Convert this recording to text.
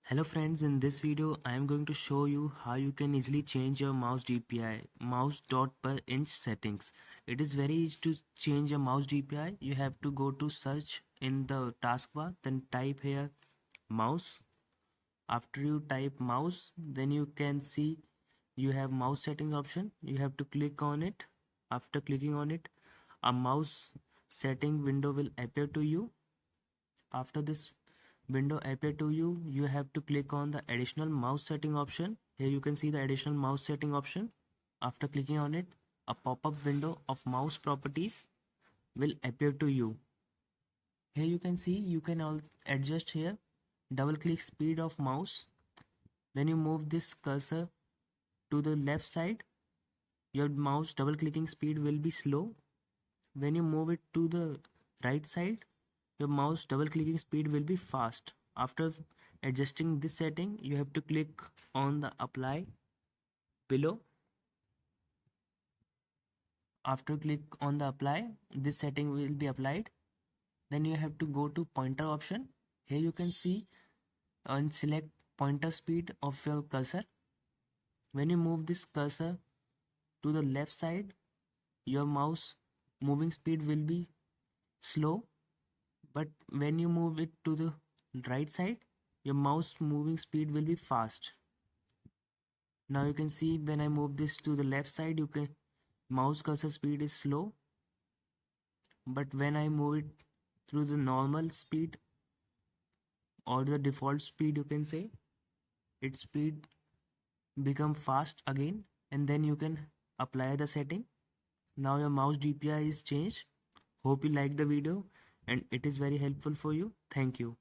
Hello friends, in this video I am going to show you how you can easily change your mouse DPI, mouse dot per inch settings. It is very easy to change your mouse DPI. You have to go to search in the taskbar, then type here mouse. After you type mouse, then you can see you have mouse settings option. You have to click on it. After clicking on it, a mouse setting window will appear to you. After this window appear to you, you have to click on the additional mouse setting option. Here you can see the additional mouse setting option. After clicking on it, a pop-up window of mouse properties will appear to you. Here you can see you can adjust here double click speed of mouse. When you move this cursor to the left side, your mouse double clicking speed will be slow. When you move it to the right side, your mouse double clicking speed will be fast. After adjusting this setting, you have to click on the apply below. After click on the apply, this setting will be applied. Then you have to go to pointer option. Here you can see and select pointer speed of your cursor. When you move this cursor to the left side, your mouse moving speed will be slow, but when you move it to the right side, your mouse moving speed will be fast. Now you can see when I move this to the left side, you can mouse cursor speed is slow, but when I move it through the normal speed or the default speed, you can say its speed become fast again, and then you can apply the setting. Now your mouse DPI is changed. Hope you like the video and it is very helpful for you. Thank you.